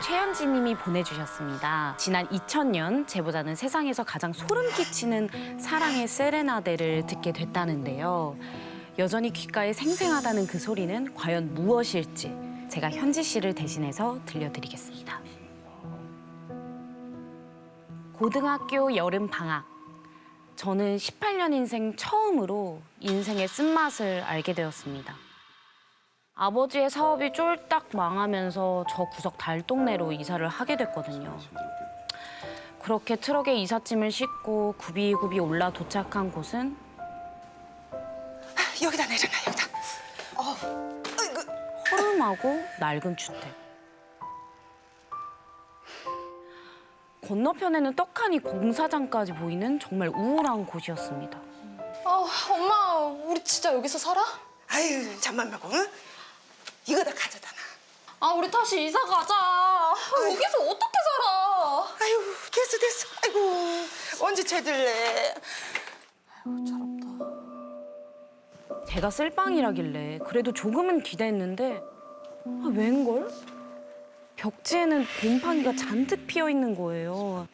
최현지님이 보내주셨습니다. 지난 2000년 제보자는 세상에서 가장 소름 끼치는 사랑의 세레나데를 듣게 됐다는데요. 여전히 귓가에 생생하다는 그 소리는 과연 무엇일지 제가 현지 씨를 대신해서 들려드리겠습니다. 고등학교 여름 방학. 저는 18년 인생 처음으로 인생의 쓴맛을 알게 되었습니다. 아버지의 사업이 쫄딱 망하면서 저 구석 달동네로 이사를 하게 됐거든요. 그렇게 트럭에 이삿짐을 싣고 굽이굽이 올라 도착한 곳은 여기다 내려놔, 여기다. 허름하고 낡은 주택. 건너편에는 떡하니 공사장까지 보이는 정말 우울한 곳이었습니다. 엄마, 우리 진짜 여기서 살아? 아유, 잠만 말고, 응? 이거 다 가져다 놔. 우리 다시 이사 가자. 여기서 어떻게 살아? 아유, 됐어. 아이고, 언제 채들래? 아유, 철없다. 제가 쓸방이라길래 그래도 조금은 기대했는데 웬걸? 벽지에는 곰팡이가 잔뜩 피어 있는 거예요.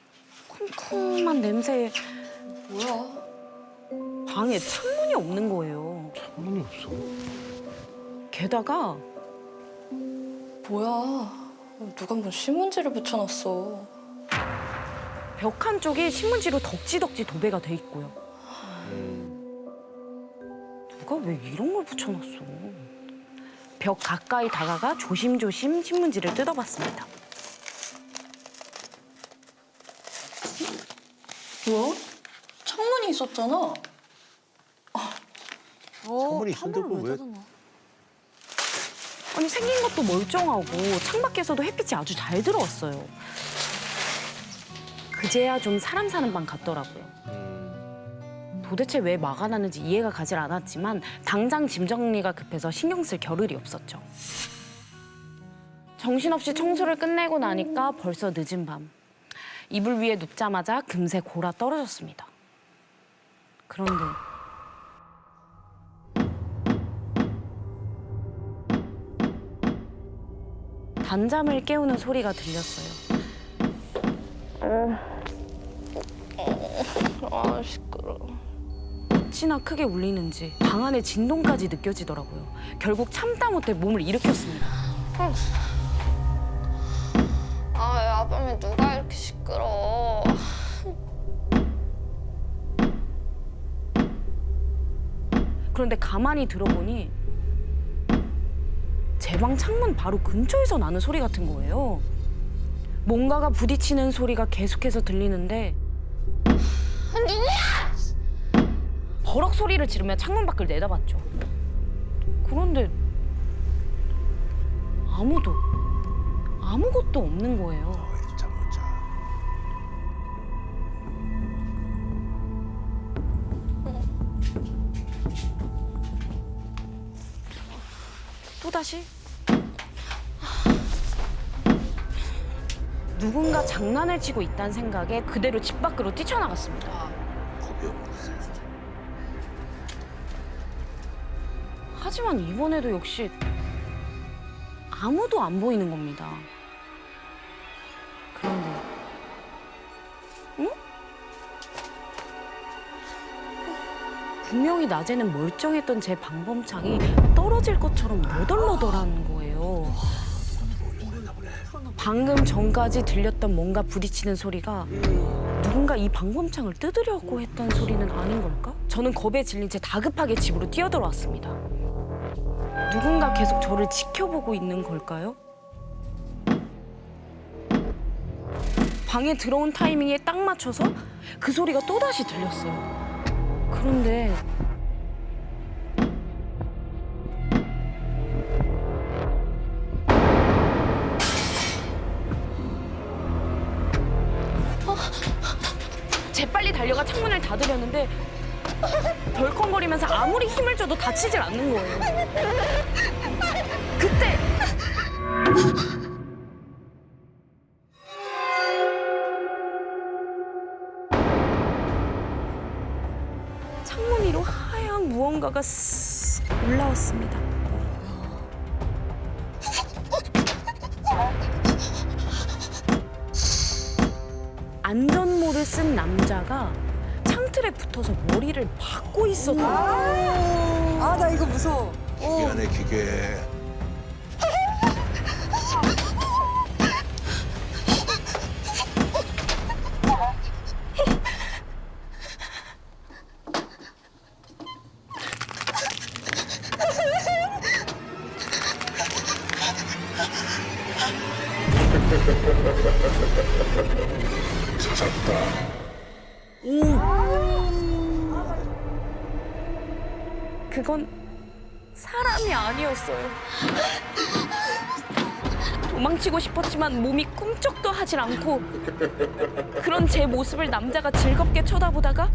쿰쿰한 냄새에 뭐야? 방에 창문이 없는 거예요. 창문이 없어. 게다가 뭐야? 누가 뭔 신문지를 붙여놨어. 벽 한쪽이 신문지로 덕지덕지 도배가 돼 있고요. 누가 왜 이런 걸 붙여놨어? 벽 가까이 다가가 조심조심 신문지를 뜯어봤습니다. 뭐야? 창문이 있었잖아. 창문이 있는데 왜? 아니 생긴 것도 멀쩡하고 창밖에서도 햇빛이 아주 잘 들어왔어요. 그제야 좀 사람 사는 방 같더라고요. 도대체 왜 막아놨는지 이해가 가질 않았지만 당장 짐 정리가 급해서 신경 쓸 겨를이 없었죠. 정신없이 청소를 끝내고 나니까 벌써 늦은 밤. 이불 위에 눕자마자 금세 골아 떨어졌습니다. 그런데 단잠을 깨우는 소리가 들렸어요. 시끄러워. 어찌나 크게 울리는지 방 안에 진동까지 느껴지더라고요. 결국 참다 못해 몸을 일으켰습니다. 야밤에 누가 이렇게 시끄러워. 그런데 가만히 들어보니 제 방 창문 바로 근처에서 나는 소리 같은 거예요. 뭔가가 부딪히는 소리가 계속해서 들리는데 누구야? 버럭 소리를 지르며 창문 밖을 내다봤죠. 그런데 아무것도 없는 거예요. 잠 못 자. 또다시 누군가 장난을 치고 있다는 생각에 그대로 집 밖으로 뛰쳐나갔습니다. 겁이 없어. 하지만 이번에도 역시 아무도 안 보이는 겁니다. 그런데 응? 분명히 낮에는 멀쩡했던 제 방범창이 떨어질 것처럼 너덜너덜한 거예요. 방금 전까지 들렸던 뭔가 부딪히는 소리가 누군가 이 방범창을 뜯으려고 했던 소리는 아닌 걸까? 저는 겁에 질린 채 다급하게 집으로 뛰어들어왔습니다. 누군가 계속 저를 지켜보고 있는 걸까요? 방에 들어온 타이밍에 딱 맞춰서 그 소리가 또다시 들렸어요. 그런데 재빨리 달려가 창문을 닫으려는데 덜컹거리면서 아무리 힘을 줘도 닫히질 않는 거예요. 그때 창문 위로 하얀 무언가가 쓱 올라왔습니다. 안전모를 쓴 남자가 창틀에 붙어서 머리를 박고 있었던 거예요. 아, 나 이거 무서워. 기계네 기계. 그건 사람이 아니었어요. 도망치고 싶었지만 몸이 꿈쩍도 하질 않고 그런 제 모습을 남자가 즐겁게 쳐다보다가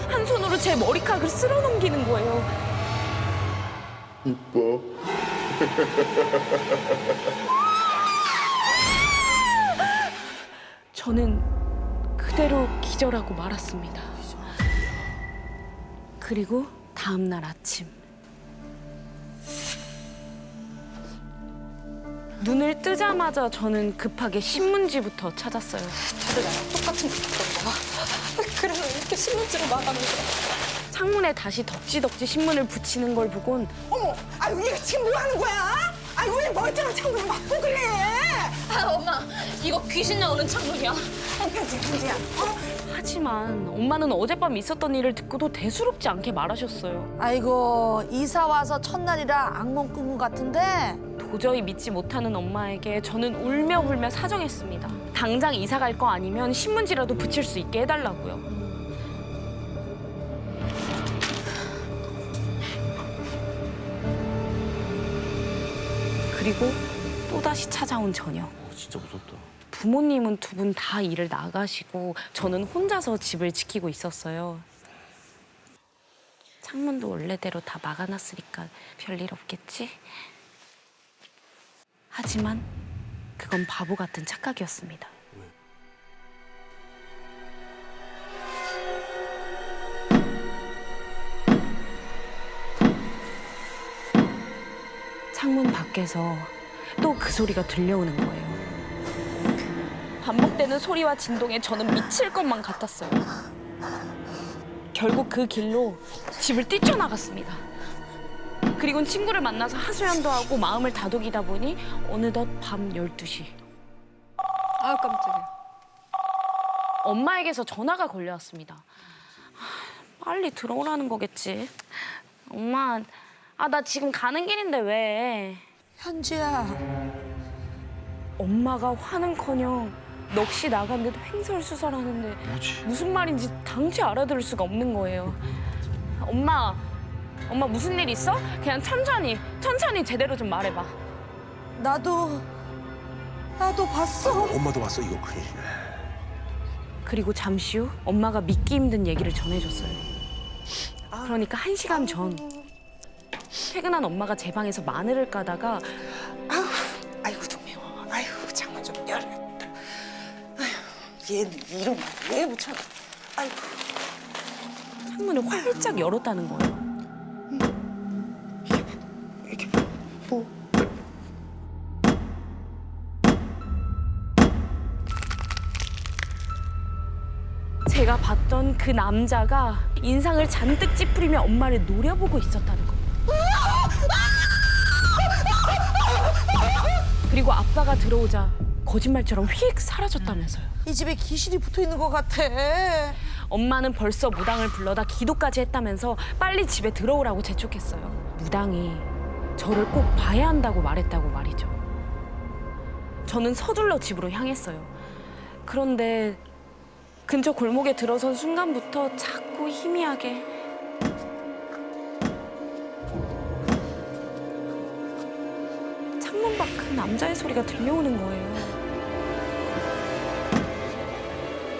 한 손으로 제 머리카락을 쓸어 넘기는 거예요. 이뻐. 저는 그대로 기절하고 말았습니다. 그리고 다음 날 아침 눈을 뜨자마자 저는 급하게 신문지부터 찾았어요. 다들 나랑 똑같은 거 봤던 거야? 그래서 이렇게 신문지로 막았는데. 창문에 다시 덕지덕지 신문을 붙이는 걸 보곤 어머, 아유 얘가 지금 뭐 하는 거야? 아이고 왜 멀쩡한 창문을 막고 그래? 아, 엄마, 이거 귀신 나오는 창문이야. 한지야. 하지만 엄마는 어젯밤 있었던 일을 듣고도 대수롭지 않게 말하셨어요. 아이고, 이사 와서 첫날이라 악몽 꾼 것 같은데? 도저히 믿지 못하는 엄마에게 저는 울며불며 사정했습니다. 당장 이사 갈 거 아니면 신문지라도 붙일 수 있게 해달라고요. 그리고 또다시 찾아온 저녁. 진짜 무섭다. 부모님은 두 분 다 일을 나가시고 저는 혼자서 집을 지키고 있었어요. 창문도 원래대로 다 막아놨으니까 별일 없겠지? 하지만 그건 바보 같은 착각이었습니다. 창문 밖에서 또 그 소리가 들려오는 거예요. 반복되는 소리와 진동에 저는 미칠 것만 같았어요. 결국 그 길로 집을 뛰쳐나갔습니다. 그리고는 친구를 만나서 하소연도 하고 마음을 다독이다 보니 어느덧 밤 12시. 아, 깜짝이야. 엄마에게서 전화가 걸려왔습니다. 빨리 들어오라는 거겠지. 엄마, 나 지금 가는 길인데 왜? 현지야. 엄마가 화는커녕 넋이 나간 듯 횡설수설하는데 뭐지? 무슨 말인지 당최 알아들을 수가 없는 거예요. 엄마 무슨 일 있어? 그냥 천천히 제대로 좀 말해봐. 나도 봤어. 엄마도 봤어 이거 큰일이네. 그리고 잠시 후 엄마가 믿기 힘든 얘기를 전해줬어요. 그러니까 1시간 전 퇴근한 엄마가 제 방에서 마늘을 까다가 아이고 좀 매워. 아이고 창문 좀 열어야겠다. 아휴 얘는 이런 말왜 붙여? 아이고. 창문을 활짝 열었다는 거예요. 이게 뭐? 제가 봤던 그 남자가 인상을 잔뜩 찌푸리며 엄마를 노려보고 있었다는 거예요. 그리고 아빠가 들어오자 거짓말처럼 휙 사라졌다면서요. 이 집에 귀신이 붙어 있는 것 같아. 엄마는 벌써 무당을 불러다 기도까지 했다면서 빨리 집에 들어오라고 재촉했어요. 무당이 저를 꼭 봐야 한다고 말했다고 말이죠. 저는 서둘러 집으로 향했어요. 그런데 근처 골목에 들어선 순간부터 자꾸 희미하게 창문 밖 그 남자의 소리가 들려오는 거예요.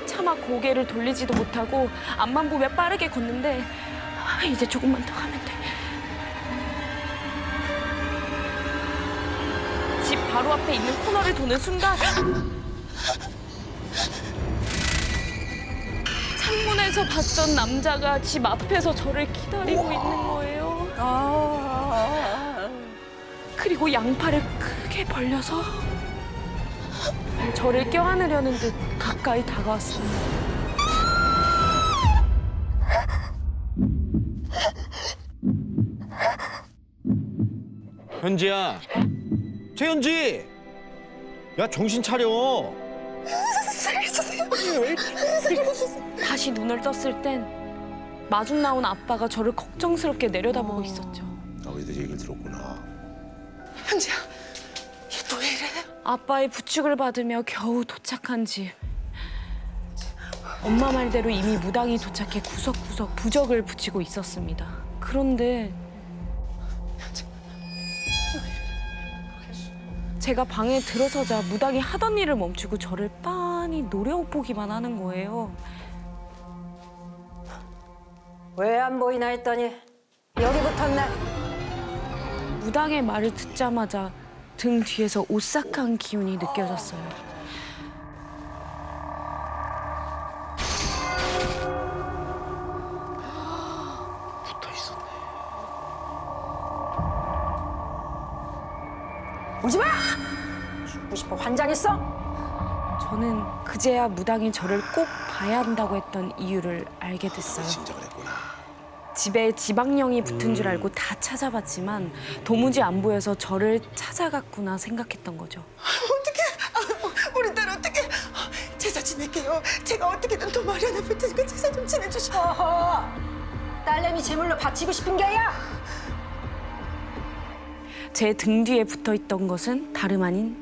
차마 고개를 돌리지도 못하고 앞만 보며 빠르게 걷는데 이제 조금만 더 가면 돼. 집 바로 앞에 있는 코너를 도는 순간 창문에서 봤던 남자가 집 앞에서 저를 기다리고 있는 거예요. 그리고 양팔을 크게 벌려서 저를 껴안으려는 듯 가까이 다가왔습니다. 현지야, 최현지, 야 정신 차려. 다시 눈을 떴을 땐 마중 나온 아빠가 저를 걱정스럽게 내려다보고 있었죠. 너희들 얘기를 들었구나. 현지야, 얘 또 왜 이래? 아빠의 부축을 받으며 겨우 도착한 집. 엄마 말대로 이미 무당이 도착해 구석구석 부적을 붙이고 있었습니다. 그런데 제가 방에 들어서자 무당이 하던 일을 멈추고 저를 빤히 노려보기만 하는 거예요. 왜 안 보이나 했더니 여기 붙었네. 무당의 말을 듣자마자 등 뒤에서 오싹한 기운이 느껴졌어요. 오지 마! 죽고 싶어 환장했어? 저는 그제야 무당이 저를 꼭 봐야 한다고 했던 이유를 알게 됐어요. 진정을 했구나. 집에 지방령이 붙은 줄 알고 다 찾아봤지만 도무지 안 보여서 저를 찾아갔구나 생각했던 거죠. 어떡해. 우리 딸 어떡해. 제사 지낼게요. 제가 어떻게든 돈 마련해 볼 테니까 제사 좀 지내주시오. 어허! 딸내미 제물로 바치고 싶은 게야. 제 등 뒤에 붙어 있던 것은 다름 아닌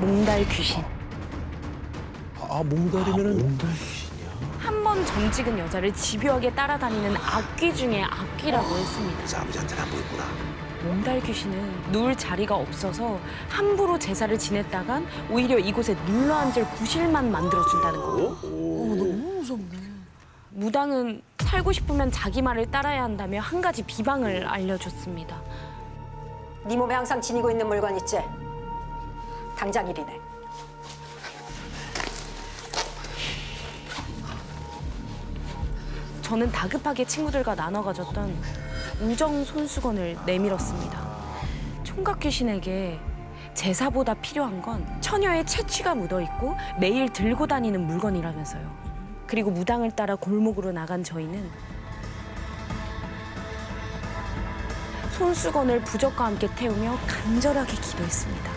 몽달 귀신. 아, 몽달이면은 한 번 점찍은 여자를 집요하게 따라다니는 악귀 중에 악귀라고 했습니다. 그래서 아버지한테는 안 보였구나. 몽달 귀신은 누울 자리가 없어서 함부로 제사를 지냈다간 오히려 이곳에 눌러앉을 구실만 만들어준다는 거. 너무 무섭네. 무당은 살고 싶으면 자기 말을 따라야 한다며 한 가지 비방을 알려줬습니다. 네 몸에 항상 지니고 있는 물건 있지? 당장 이리네. 저는 다급하게 친구들과 나눠 가졌던 우정 손수건을 내밀었습니다. 총각 귀신에게 제사보다 필요한 건 처녀의 채취가 묻어있고 매일 들고 다니는 물건이라면서요. 그리고 무당을 따라 골목으로 나간 저희는 손수건을 부적과 함께 태우며 간절하게 기도했습니다.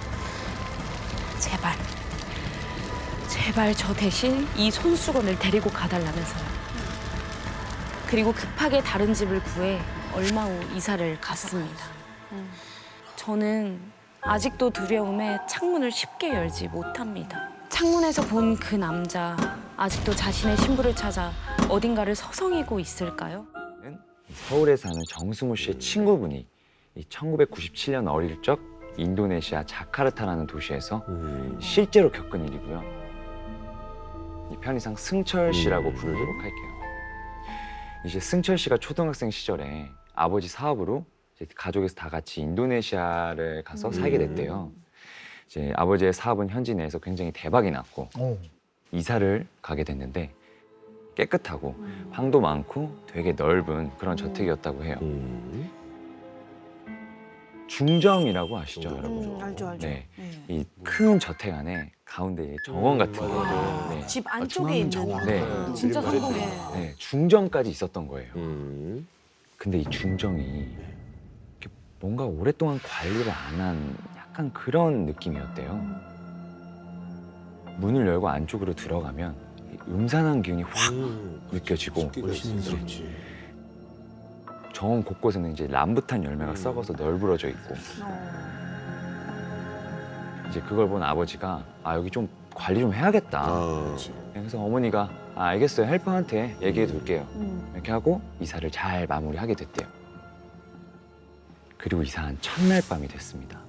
제발, 제발 저 대신 이 손수건을 데리고 가달라면서요. 그리고 급하게 다른 집을 구해 얼마 후 이사를 갔습니다. 저는 아직도 두려움에 창문을 쉽게 열지 못합니다. 창문에서 본 그 남자, 아직도 자신의 신부를 찾아 어딘가를 서성이고 있을까요? 서울에 사는 정승우 씨의 친구분이 이 1997년 어릴 적 인도네시아 자카르타라는 도시에서 실제로 겪은 일이고요. 이 편의상 승철 씨라고 부르도록 할게요. 이제 승철 씨가 초등학생 시절에 아버지 사업으로 이제 가족에서 다 같이 인도네시아를 가서 살게 됐대요. 이제 아버지의 사업은 현지 내에서 굉장히 대박이 났고 이사를 가게 됐는데 깨끗하고 방도 많고 되게 넓은 그런 저택이었다고 해요. 중정이라고 아시죠, 여러분? 알죠, 알죠. 네, 이 큰 저택 안에 가운데 정원 같은 거. 네. 집 안쪽에 있는. 네. 진짜 성공해. 네, 중정까지 있었던 거예요. 근데 이 중정이 이렇게 뭔가 오랫동안 관리를 안 한 약간 그런 느낌이었대요. 문을 열고 안쪽으로 들어가면 이 음산한 기운이 확 느껴지고 정원 곳곳에는 이제 람부탄 열매가 썩어서 널브러져 있고 이제 그걸 본 아버지가 아 여기 좀 관리 좀 해야겠다. 그래서 어머니가 아, 알겠어요. 헬퍼한테 얘기해 둘게요. 이렇게 하고 이사를 잘 마무리하게 됐대요. 그리고 이사한 첫날 밤이 됐습니다.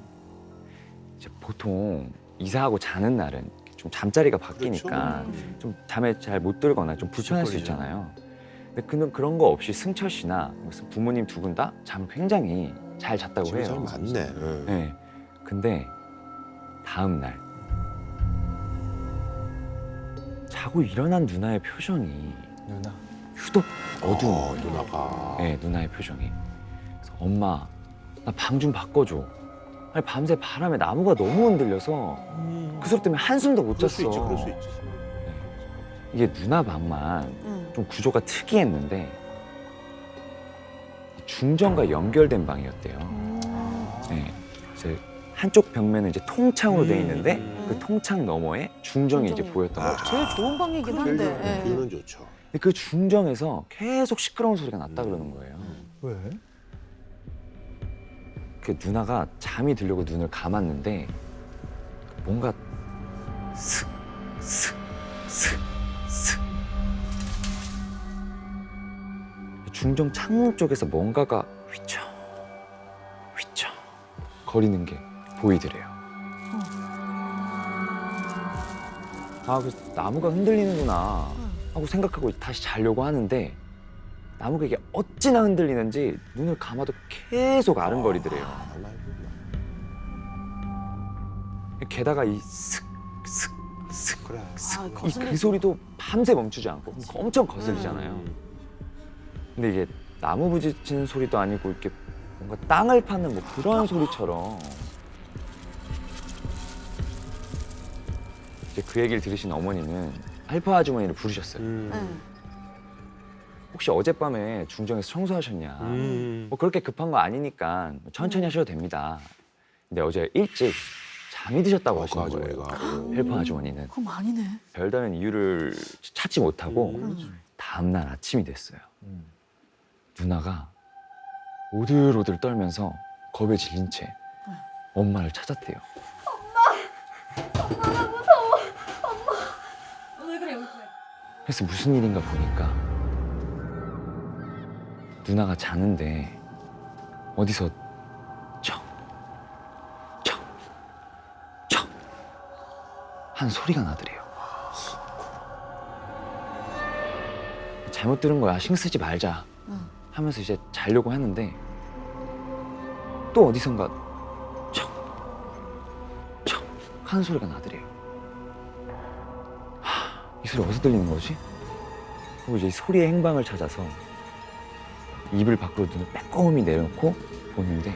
이제 보통 이사하고 자는 날은 좀 잠자리가 바뀌니까 좀 잠에 잘 못 들거나 좀 불편할 수 있잖아요. 근데 그런 거 없이 승철 씨나 무슨 부모님 두 분 다 잠을 굉장히 잘 잤다고 해요. 잘 맞네. 네. 근데 다음 날 자고 일어난 누나의 표정이 유독 어두운 거예요. 누나가. 네, 누나의 표정이. 그래서 엄마, 나 방 좀 바꿔줘. 아니, 밤새 바람에 나무가 너무 흔들려서 그 소리 때문에 한숨도 못 그럴 수 잤어. 있지, 그럴 수 있지. 이게 누나 방만 좀 구조가 특이했는데 중정과 연결된 방이었대요. 네. 이제 한쪽 벽면은 이제 통창으로 돼 있는데 그 통창 너머에 중정이 이제 보였던 거죠. 제일 좋은 방이긴 한데. 예. 이거는 좋죠. 근데 그 중정에서 계속 시끄러운 소리가 났다 그러는 거예요. 왜? 그 누나가 잠이 들려고 눈을 감았는데 뭔가 슥, 슥, 슥, 슥. 중정 창문 쪽에서 뭔가가 휘청, 휘청 거리는 게 보이더래요. 아, 그 나무가 흔들리는구나 하고 생각하고 다시 자려고 하는데 나무가 이게 어찌나 흔들리는지 눈을 감아도 계속 아른거리더래요. 게다가 이 슥, 슥, 슥, 그래. 슥, 이 거슬리지. 그 소리도 밤새 멈추지 않고 엄청 거슬리잖아요. 근데 이게 나무 부딪히는 소리도 아니고 이렇게 뭔가 땅을 파는 뭐 그런 소리처럼 이제 그 얘기를 들으신 어머니는 알파 아주머니를 부르셨어요. 혹시 어젯밤에 중정에서 청소하셨냐? 뭐 그렇게 급한 거 아니니까 천천히 하셔도 됩니다. 근데 어제 일찍 잠이 드셨다고 그 하시는 거예요. 아주머니가. 헬퍼 아주머니는 그럼 아니네. 별다른 이유를 찾지 못하고 다음 날 아침이 됐어요. 누나가 오들오들 떨면서 겁에 질린 채 엄마를 찾았대요. 그래서 무슨 일인가 보니까 누나가 자는데 어디서 척, 척, 척 한 소리가 나더래요. 잘못 들은 거야. 신경 쓰지 말자 하면서 이제 자려고 하는데 또 어디선가 척, 척 하는 소리가 나더래요. 이 소리 어디서 들리는 거지? 그리고 이제 소리의 행방을 찾아서 이불 밖으로 눈을 빼꼼히 내려놓고 보는데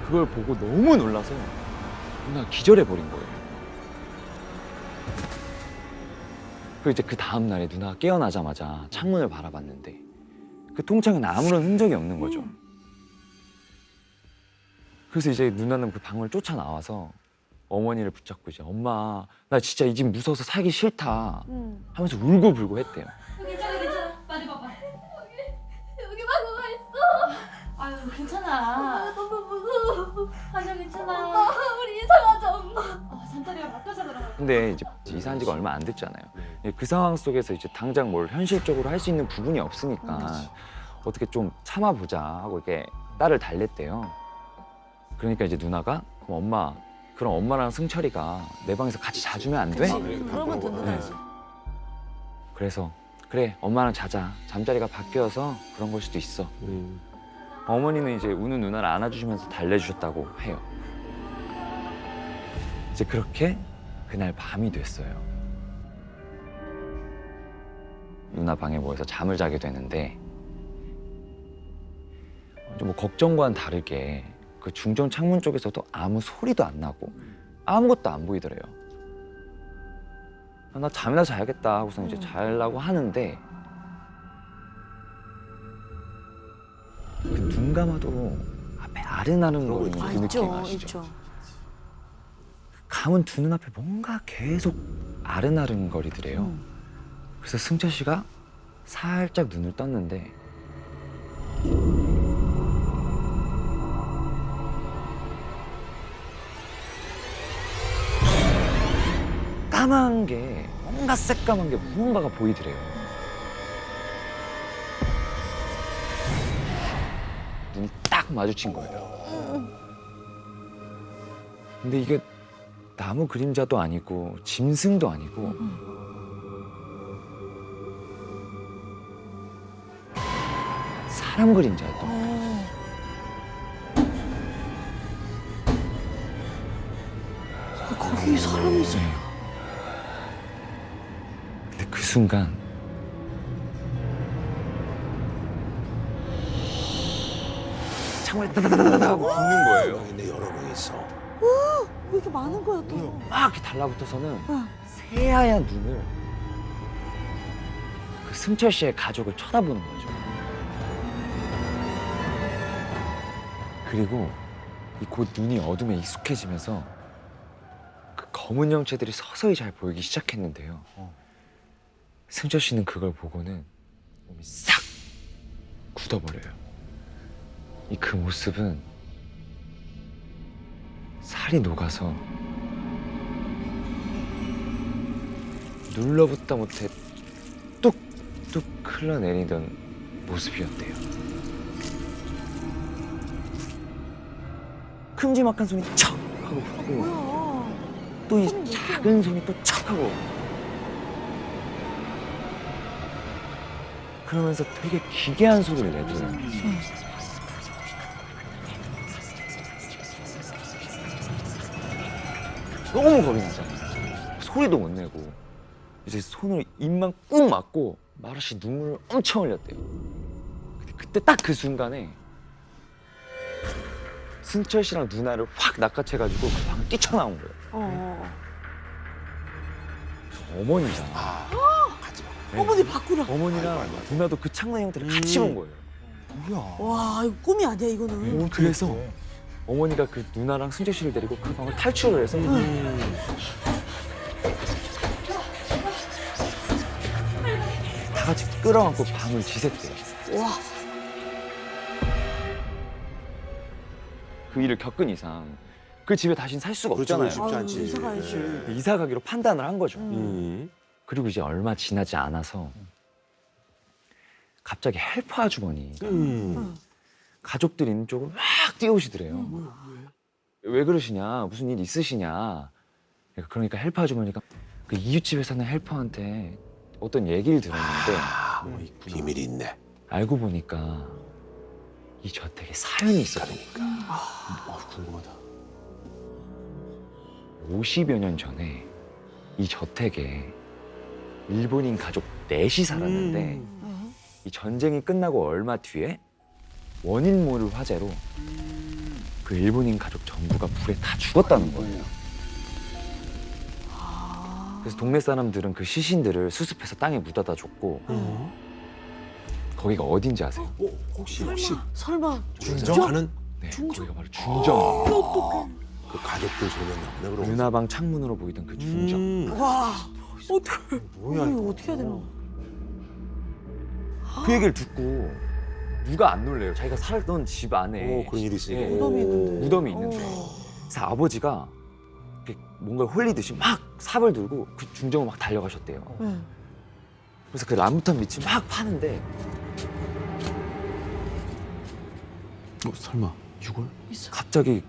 그걸 보고 너무 놀라서 누나가 기절해버린 거예요. 그리고 이제 그 다음 날에 누나가 깨어나자마자 창문을 바라봤는데 그 통창에는 아무런 흔적이 없는 거죠. 그래서 이제 누나는 그 방을 쫓아 나와서 어머니를 붙잡고 이제 엄마 나 진짜 이 집 무서워서 살기 싫다 하면서 울고불고 했대요. 괜찮아. 빨리 봐봐. 여기 마구가 있어. 아유, 괜찮아. 너무 무서워. 아니야, 괜찮아. 엄마, 우리 이사 가자, 엄마. 산다리가 바뀌어서 그런 거야. 근데 이제 이사한 지가 얼마 안 됐잖아요. 그 상황 속에서 이제 당장 뭘 현실적으로 할 수 있는 부분이 없으니까 어떻게 좀 참아보자 하고 이렇게 딸을 달랬대요. 그러니까 이제 누나가 그럼 엄마랑 승철이가 내 방에서 같이 자주면 안 돼? 그러면 든든하지. 그래서 그래 엄마랑 자자. 잠자리가 바뀌어서 그런 걸 수도 있어. 어머니는 이제 우는 누나를 안아주시면서 달래주셨다고 해요. 이제 그렇게 그날 밤이 됐어요. 누나 방에 모여서 잠을 자게 되는데 뭐 걱정과는 다르게 그 중정 창문 쪽에서도 아무 소리도 안 나고 아무것도 안 보이더래요. 나 잠이나 자야겠다 하고서 이제 자려고 하는데 그 눈 감아도 앞에 아른아른거리는 그 느낌 아시죠? 감은 두 눈앞에 뭔가 계속 아른아른거리더래요. 그래서 승철 씨가 살짝 눈을 떴는데 까만 게 뭔가 새까만 게 무언가가 보이더래요. 눈이 딱 마주친 거예요. 근데 이게 나무 그림자도 아니고 짐승도 아니고 사람 그림자였던 거예요. 여기 사람이 있어. 근데 그 순간 창문에 따다다다다 붙는 거예요. 근데 여러 명 있어. 왜 이렇게 많은 거야 또? 막 이렇게 달라붙어서는 응. 새하얀 눈을 그 승철 씨의 가족을 쳐다보는 거죠. 그리고 이 곧 눈이 어둠에 익숙해지면서 그 검은 형체들이 서서히 잘 보이기 시작했는데요. 승철 씨는 그걸 보고는 몸이 싹 굳어버려요. 이 그 모습은 살이 녹아서 눌러붙다 못해 뚝뚝 흘러내리던 모습이었대요. 큼지막한 손이 척 하고 가고 뭐야? 또 이 작은 손이 또 척 하고 그러면서 되게 기괴한 소리를 내더라고요. 너무 겁이 나잖아요. 소리도 못 내고 이제 손으로 입만 꾹 막고 말없이 눈물을 엄청 흘렸대요. 근데 그때 딱 그 순간에 승철 씨랑 누나를 확 낚아채가지고 그 방을 뛰쳐나온 거예요. 어머니가 가지 마. 네. 어머니 바꾸라. 어머니랑 아이고, 아이고. 누나도 그 창문 형태를 같이 본 거예요. 뭐야? 와 이거 꿈이 아니야 이거는. 그래서 어머니가 그 누나랑 승철 씨를 데리고 그 방을 탈출을 해서 다 같이 끌어안고 밤을 지샜대요. 와. 그 일을 겪은 이상 그 집에 다시는 살 수가 그렇죠, 없잖아요. 쉽지 않지. 아유, 이사 가야지. 네. 이사 가기로 판단을 한 거죠. 음. 그리고 이제 얼마 지나지 않아서 갑자기 헬퍼 아주머니가 가족들 있는 쪽으로 막 뛰어오시더래요. 왜 그러시냐? 무슨 일 있으시냐? 그러니까 헬퍼 아주머니가 그 이웃집에 사는 헬퍼한테 어떤 얘기를 들었는데 뭐 비밀이 있네. 알고 보니까 이 저택에 사연이 있었다니까. 궁금하다. 50여 년 전에 이 저택에 일본인 가족 넷이 살았는데 이 전쟁이 끝나고 얼마 뒤에 원인 모를 화재로 그 일본인 가족 전부가 불에 다 죽었다는 거예요. 그래서 동네 사람들은 그 시신들을 수습해서 땅에 묻어다 줬고 거기가 어딘지 아세요? 혹시 설마 중정하는 네, 중정? 거기가 바로 중정. 그 가족들 소년 나오네 그럼. 누나방 창문으로 보이던 그 중정. 와 어떡해. 뭐야 이거 이거? 어떻게 해야 되나? 그 얘기를 듣고 누가 안 놀래요? 자기가 살던 집 안에 그런 일이 있으니까. 예, 무덤이 있는데. 무덤이 있는데 그래서 아버지가 이렇게 뭔가 홀리듯이 막 삽을 들고 그 중정을 막 달려가셨대요. 네. 그래서 그 람부탄 밑을 막 파는데 설마 이걸? 갑자기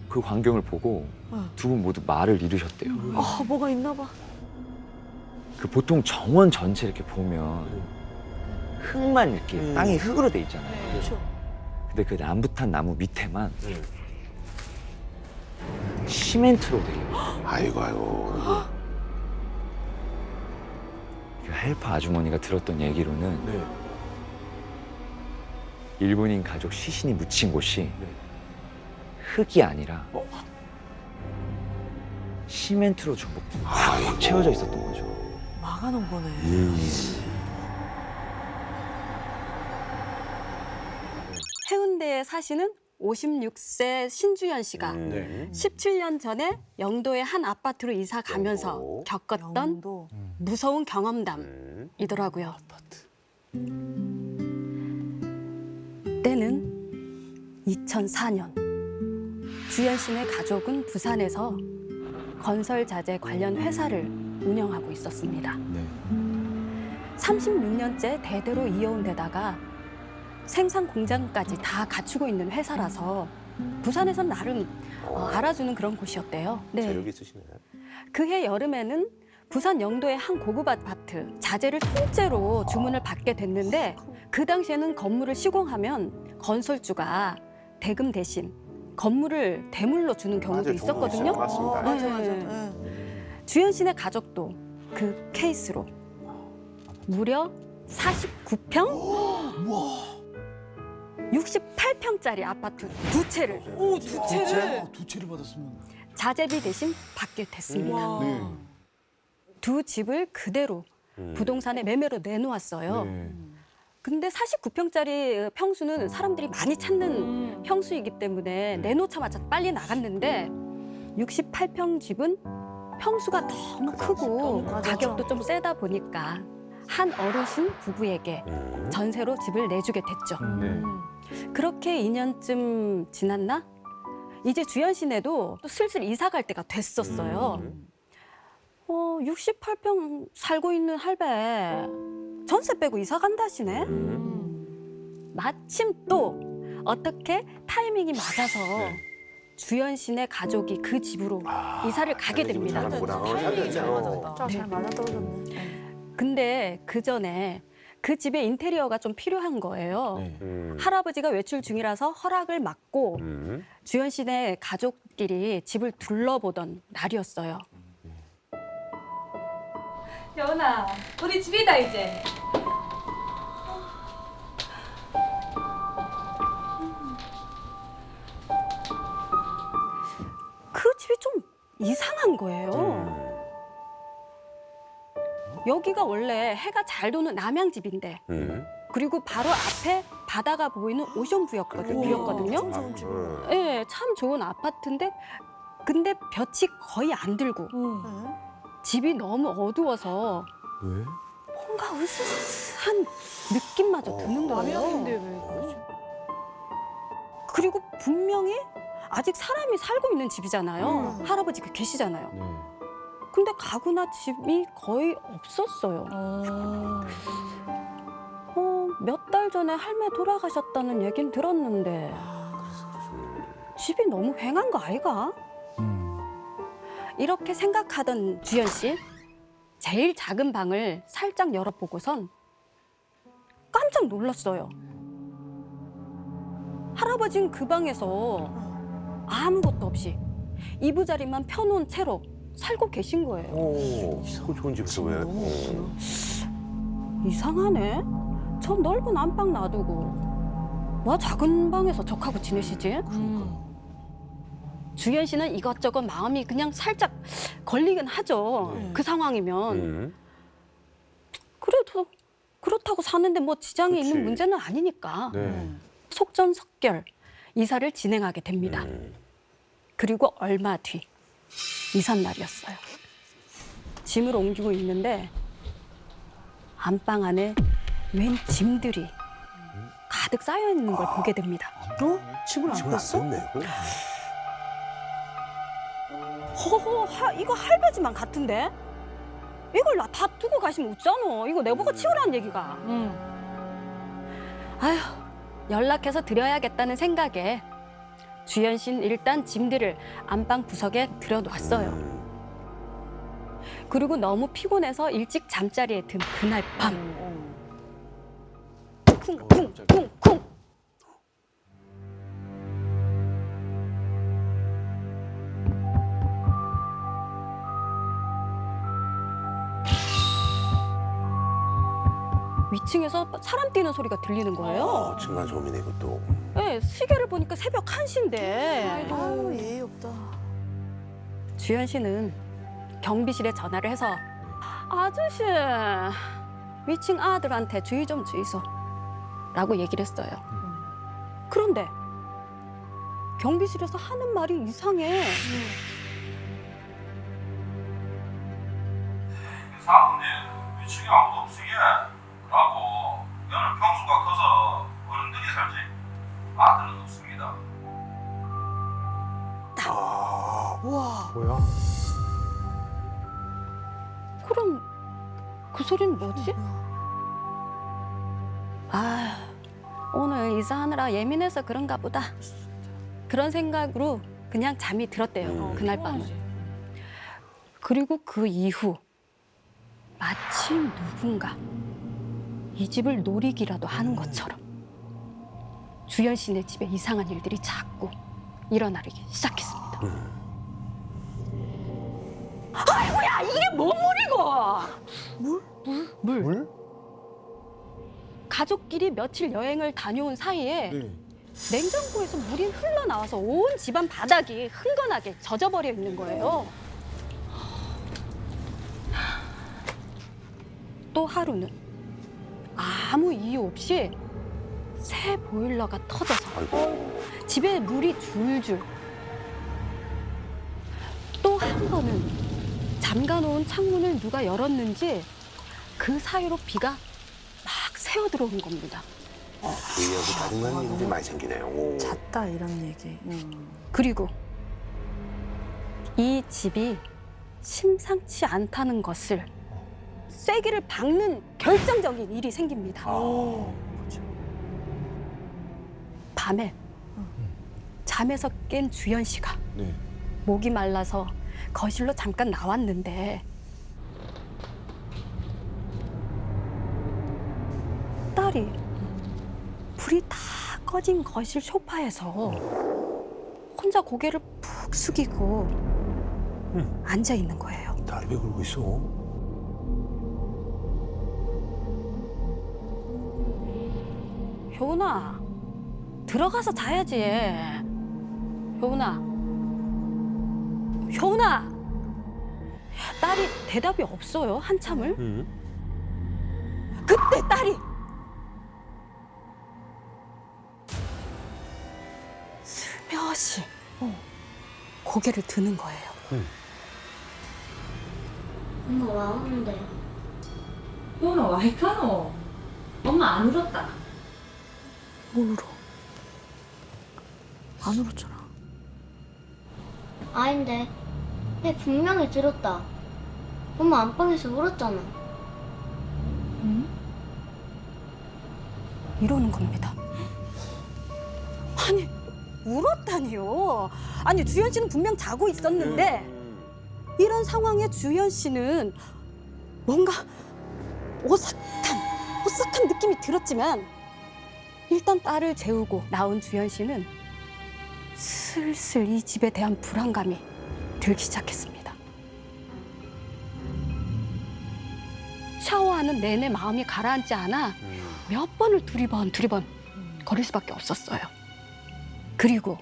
그 광경을 보고 네. 두 분 모두 말을 잃으셨대요. 아 뭐가 있나 봐. 그 보통 정원 전체 이렇게 보면 흙만 이렇게 땅이 흙으로 돼 있잖아요. 그렇죠. 근데 그 람부탄 나무 밑에만 시멘트로 돼 있어요. 아이고. 그 헬퍼 아주머니가 들었던 얘기로는 네. 일본인 가족 시신이 묻힌 곳이 흙이 아니라 시멘트로 전부 꽉 채워져 있었던 거죠. 막아놓은 거네. 해운대에 사시는 56세 신주연 씨가 네. 17년 전에 영도의 한 아파트로 이사 가면서 영도. 겪었던 영도. 무서운 경험담이더라고요. 때는 2004년. 주연 씨네 가족은 부산에서 건설 자재 관련 회사를 운영하고 있었습니다. 36년째 대대로 이어온 데다가 생산 공장까지 다 갖추고 있는 회사라서 부산에선 나름 알아주는 그런 곳이었대요. 재력이 있으시네. 그해 여름에는 부산 영도의 한 고급 아파트 자재를 통째로 주문을 받게 됐는데 그 당시에는 건물을 시공하면 건설주가 대금 대신 건물을 대물로 주는 경우도 맞아요, 종종 있었거든요. 있어요. 맞습니다. 네. 맞아 맞아. 응. 주현 씨네 가족도 그 케이스로 무려 49평? 68평짜리 아파트 두 채를 오두 채를. 두 채를 받았으면. 자재비 대신 받게 됐습니다. 네. 두 집을 그대로 부동산에 매매로 내놓았어요. 네. 근데 49평짜리 평수는 사람들이 많이 찾는 평수이기 때문에 내놓자마자 빨리 나갔는데 68평 집은 평수가 너무 크고 가격도 좀 세다 보니까 한 어르신 부부에게 전세로 집을 내주게 됐죠. 네. 그렇게 2년쯤 지났나? 이제 주현 씨네도 또 슬슬 이사 갈 때가 됐었어요. 68평 살고 있는 할배 전세 빼고 이사 간다시네. 마침 또 어떻게 타이밍이 맞아서 네. 주현 씨네 가족이 그 집으로 이사를 가게 됩니다. 타이밍이 잘 맞았다. 잘 맞아떨어졌네. 근데 그 전에 그 집의 인테리어가 좀 필요한 거예요. 네. 할아버지가 외출 중이라서 허락을 받고 주현 씨네 가족끼리 집을 둘러보던 날이었어요. 여은아, 우리 집이다 이제. 그 집이 좀 이상한 거예요. 여기가 원래 해가 잘 도는 남양집인데 그리고 바로 앞에 바다가 보이는 오션뷰였거든요. 예, 참 좋은 아파트인데 근데 볕이 거의 안 들고 집이 너무 어두워서 왜? 뭔가 으스스한 느낌마저 드는 거예요. 남양인데 왜 그러지? 그리고 분명히 아직 사람이 살고 있는 집이잖아요. 할아버지가 계시잖아요. 네. 근데 가구나 집이 거의 없었어요. 몇 달 전에 할매 돌아가셨다는 얘긴 들었는데 집이 너무 휑한 거 아이가? 이렇게 생각하던 주현 씨 제일 작은 방을 살짝 열어보고선 깜짝 놀랐어요. 할아버지는 그 방에서 아무것도 없이 이부자리만 펴놓은 채로 살고 계신 거예요. 오, 그 좋은 집에서 왜? 이상하네. 저 넓은 안방 놔두고 와 작은 방에서 적하고 지내시지? 주현 씨는 이것저것 마음이 그냥 살짝 걸리긴 하죠. 그 상황이면. 그래도 그렇다고 사는데 뭐 지장이 그치. 있는 문제는 아니니까. 네. 속전속결 이사를 진행하게 됩니다. 그리고 얼마 뒤 이삿날이었어요. 짐을 옮기고 있는데 안방 안에 웬 짐들이 가득 쌓여 있는 걸 보게 됩니다. 집을 안 집을 안 뺐어? 뺐네. 허허, 이거 할배지만 같은데? 이걸 나 다 두고 가시면 웃잖아. 이거 내보고 치우라는 얘기가. 아휴, 연락해서 드려야겠다는 생각에 주현 씨는 일단 짐들을 안방 구석에 들여놨어요. 그리고 너무 피곤해서 일찍 잠자리에 든 그날 밤. 쿵쿵쿵쿵. 위층에서 사람 뛰는 소리가 들리는 거예요. 층간 소음이네 이것도. 네, 시계를 보니까 새벽 1시인데. 아유 예의 없다. 주현 씨는 경비실에 전화를 해서 아저씨 위층 아들한테 주의 좀 주이소 라고 얘기를 했어요. 그런데 경비실에서 하는 말이 이상해. 사모님, 위층에 아무도 없으게 라고 여는 평수가 커서 어른들이 살지 아들은 없습니다. 우와. 뭐야? 그럼 그 소리는 뭐지? 아, 오늘 이사하느라 예민해서 그런가 보다. 그런 생각으로 그냥 잠이 들었대요. 그날 밤은. 그리고 그 이후 마침 누군가 이 집을 노리기라도 하는 것처럼 주현 씨네 집에 이상한 일들이 자꾸 일어나기 시작했습니다. 아이고야, 이게 뭔 물이고? 물? 가족끼리 며칠 여행을 다녀온 사이에 냉장고에서 물이 흘러나와서 온 집안 바닥이 흥건하게 젖어버려 있는 거예요. 또 하루는 아무 이유 없이 새 보일러가 터져서 집에 물이 줄줄. 또 한 번은 잠가놓은 창문을 누가 열었는지 그 사이로 비가 막 새어 들어오는 겁니다. 이야기 가능한 일들이 많이 생기네요. 오. 잤다 이런 얘기. 그리고 이 집이 심상치 않다는 것을 쐐기를 박는 결정적인 일이 생깁니다. 밤에 잠에서 깬 주연 씨가 목이 말라서 거실로 잠깐 나왔는데 딸이 불이 다 꺼진 거실 소파에서 혼자 고개를 푹 숙이고 앉아 있는 거예요. 딸이 왜 그러고 있어? 효은아, 들어가서 자야지. 효은아. 딸이 대답이 없어요, 한참을. 그때 딸이 슬며시 고개를 드는 거예요. 엄마 와 오는데. 효은아 와 있잖아. 엄마 안 울었다. 뭘 울어? 안 울었잖아. 아닌데. 내 분명히 들었다. 엄마 안방에서 울었잖아. 이러는 겁니다. 아니, 울었다니요. 아니, 주연 씨는 분명 자고 있었는데 이런 상황에 주연 씨는 뭔가 오싹한 느낌이 들었지만 일단 딸을 재우고 나온 주연 씨는 슬슬 이 집에 대한 불안감이 들기 시작했습니다. 샤워하는 내내 마음이 가라앉지 않아 몇 번을 두리번 거릴 수밖에 없었어요. 그리고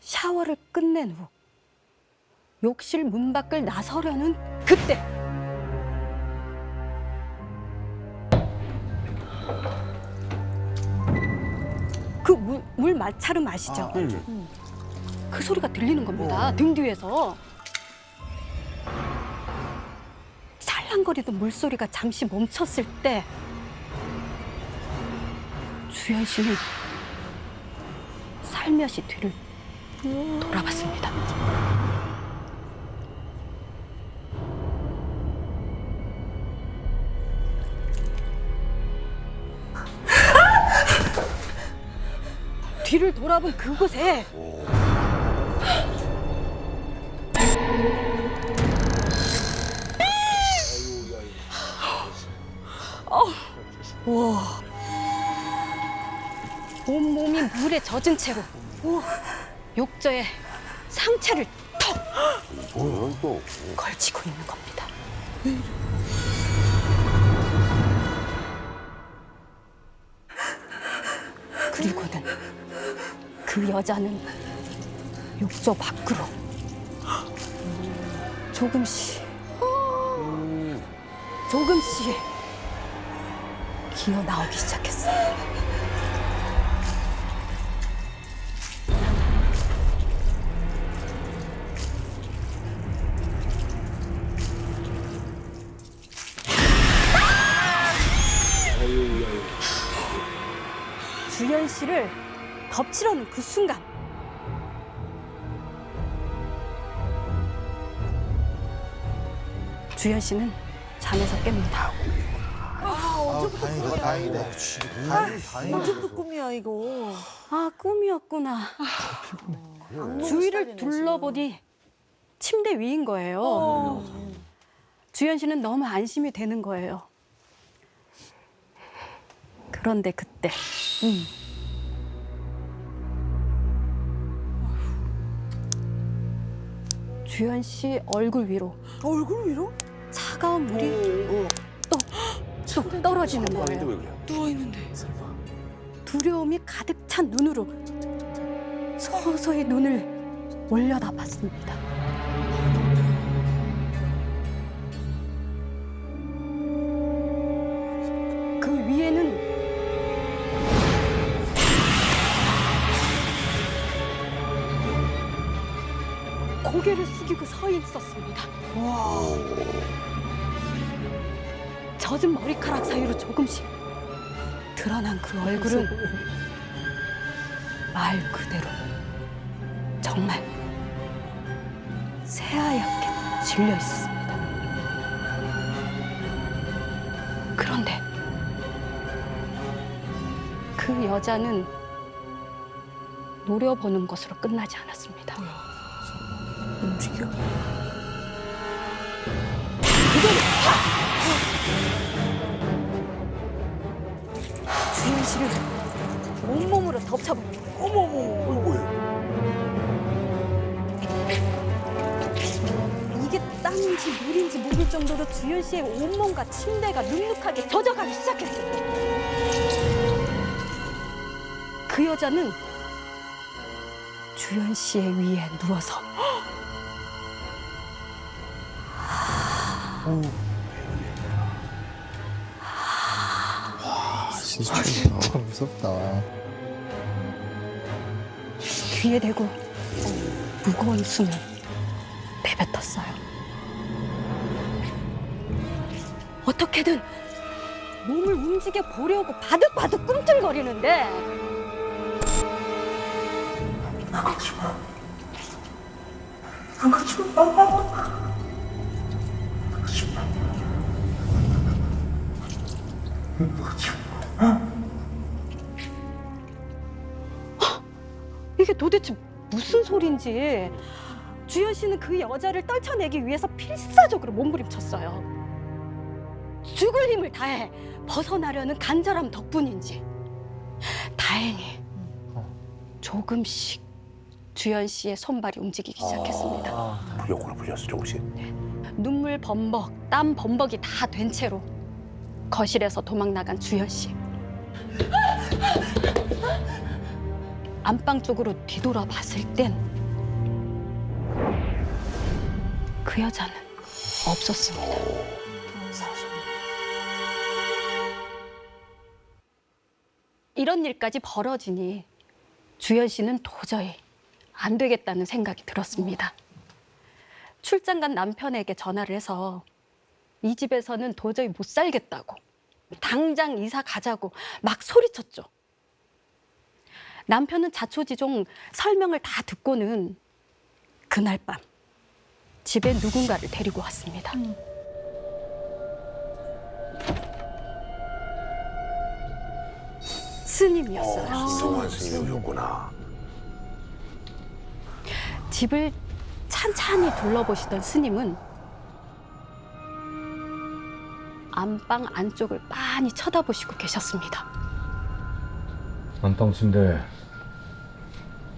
샤워를 끝낸 후 욕실 문 밖을 나서려는 그때 그 물 마찰음 아시죠? 그 소리가 들리는 겁니다. 등 뒤에서 살랑거리던 물소리가 잠시 멈췄을 때 주연 씨는 살며시 뒤를 돌아봤습니다. 뒤를 돌아본 그곳에 온몸이 물에 젖은 채로 욕조에 상체를 턱 뭐야 또? 걸치고 있는 겁니다. 그리고는 그 여자는 욕조 밖으로 조금씩 기어 나오기 시작했어요. 주연 씨를 덮치려는 그 순간 주연 씨는 잠에서 깹니다. 다행이다. 언제부터 꿈이야 이거? 아, 꿈이었구나. 주위를 둘러보니 침대 위인 거예요. 주연 씨는 너무 안심이 되는 거예요. 그런데 그때 주현 씨 얼굴 위로 얼굴 위로? 차가운 물이 뚝 떨어지는 아닌데 거예요. 왜 그래? 누워있는데. 두려움이 가득 찬 눈으로 서서히 눈을 올려다 봤습니다. 그 위에는 고개를 숙이고 서 있었습니다. 젖은 머리카락 사이로 조금씩 드러난 그 얼굴은 말 그대로 정말 새하얗게 질려 있었습니다. 그런데 그 여자는 노려보는 것으로 끝나지 않았습니다. 움직여. 주현 씨를 온몸으로 덮쳐버린 거예요. 어머머. 이게 땀인지 물인지 모를 정도로 주현 씨의 온몸과 침대가 눅눅하게 젖어가기 시작했어요. 그 여자는 주현 씨의 위에 누워서 진짜 무섭다. 귀에 대고 무거운 숨을 내뱉었어요. 어떻게든 몸을 움직여 보려고 바득바득 꿈틀거리는데 나가지 마. 나가지 마. 나가지 마. 나가지 마. 이게 도대체 무슨 소린지 주현 씨는 그 여자를 떨쳐내기 위해서 필사적으로 몸부림쳤어요. 죽을 힘을 다해 벗어나려는 간절함 덕분인지 다행히 조금씩 주현 씨의 손발이 움직이기 시작했습니다. 풀렸구나, 풀렸어, 조금씩. 눈물 범벅, 땀 범벅이 다 된 채로 거실에서 도망 나간 주현 씨. 안방 쪽으로 뒤돌아 봤을 땐 그 여자는 없었습니다. 이런 일까지 벌어지니 주현 씨는 도저히 안 되겠다는 생각이 들었습니다. 출장 간 남편에게 전화를 해서 이 집에서는 도저히 못 살겠다고 당장 이사 가자고 막 소리쳤죠. 남편은 자초지종 설명을 다 듣고는 그날 밤 집에 누군가를 데리고 왔습니다. 스님이었어요. 진정한 스님이 오셨구나. 집을 찬찬히 둘러보시던 스님은 안방 안쪽을 빤히 쳐다보시고 계셨습니다. 안방 침대에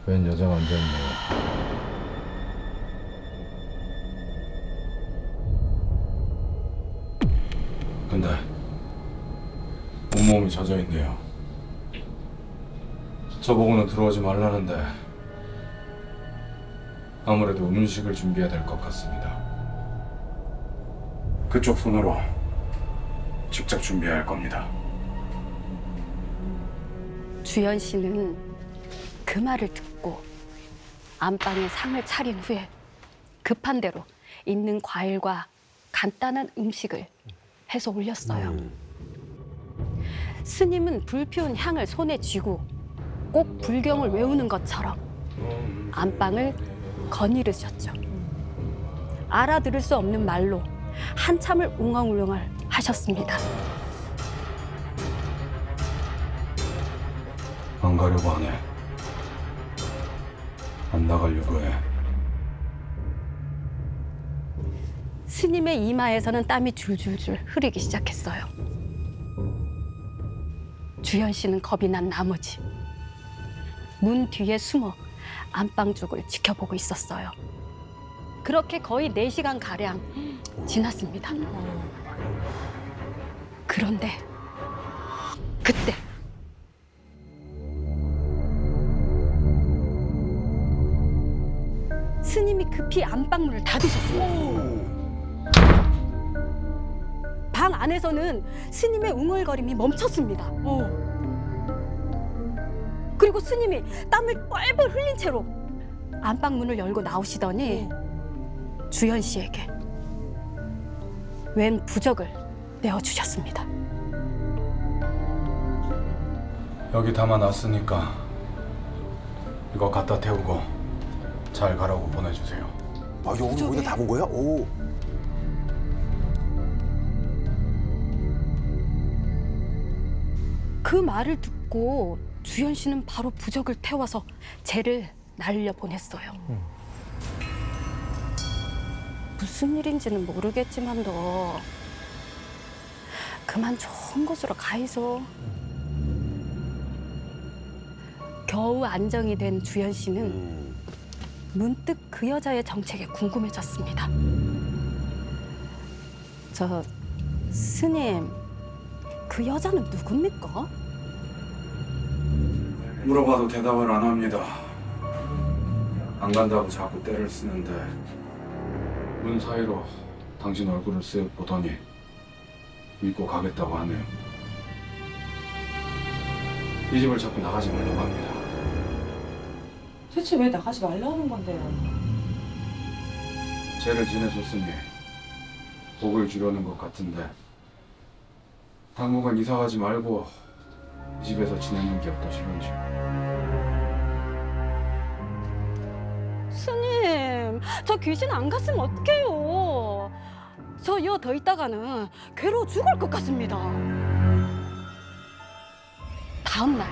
웬 여자가 앉아있네요. 근데 온몸이 젖어있네요. 저보고는 들어오지 말라는데 아무래도 음식을 준비해야 될 것 같습니다. 그쪽 손으로 직접 준비해야 할 겁니다. 주현 씨는 그 말을 듣고 안방에 상을 차린 후에 급한 대로 있는 과일과 간단한 음식을 해서 올렸어요. 스님은 불 피운 향을 손에 쥐고 꼭 불경을 외우는 것처럼 안방을 거니르셨죠. 알아들을 수 없는 말로 한참을 웅얼웅얼 하셨습니다. 안 가려고 하네. 안 나가려고 해. 스님의 이마에서는 땀이 줄줄줄 흐르기 시작했어요. 주현 씨는 겁이 난 나머지 문 뒤에 숨어 안방 쪽을 지켜보고 있었어요. 그렇게 거의 4시간 가량 지났습니다. 그런데 그때 스님이 급히 안방문을 닫으셨어요. 방 안에서는 스님의 웅얼거림이 멈췄습니다. 그리고 스님이 땀을 뻘뻘 흘린 채로 안방문을 열고 나오시더니 주연 씨에게 웬 부적을 내어주셨습니다. 여기 담아놨으니까 이거 갖다 태우고 잘 가라고 보내주세요. 아, 여기 거기다 담은 거야? 오. 그 말을 듣고 주연 씨는 바로 부적을 태워서 쟤를 날려 보냈어요. 무슨 일인지는 모르겠지만도 그만 좋은 곳으로 가이소. 겨우 안정이 된 주연 씨는 문득 그 여자의 정체가 궁금해졌습니다. 저 스님, 그 여자는 누굽니까? 물어봐도 대답을 안 합니다. 안 간다고 자꾸 떼를 쓰는데 문 사이로 당신 얼굴을 쓱 보더니 믿고 가겠다고 하네요. 이 집을 자꾸 나가지 말라고 합니다. 대체 왜 나가지 말라는 건데요? 죄를 지내줬으니 복을 주려는 것 같은데 당분간 이사 가지 말고 이 집에서 지내는 게 어떠실런지. 스님, 저 귀신 안 갔으면 어떡해요? 저 여 더 있다가는 괴로워 죽을 것 같습니다. 다음 날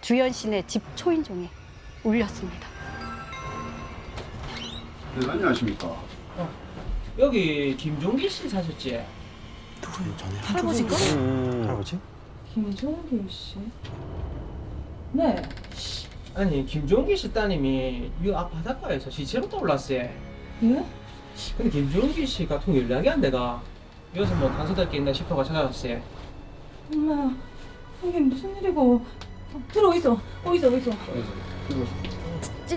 주연 씨네 집 초인종이 울렸습니다. 네, 안녕하십니까. 여기 김종기 씨 사셨지? 할아버지인가? 할아버지? 김종기 씨? 네. 아니 김종기 씨 따님이 이 앞 바닷가에서 시체로 떠올랐어요. 예? 근데 김종기 씨 같은 연락이 안 돼가. 여기서 뭐 단서될 게 있나 싶어가 찾아왔어요. 엄마, 이게 무슨 일이고? 들어있어. 어디서?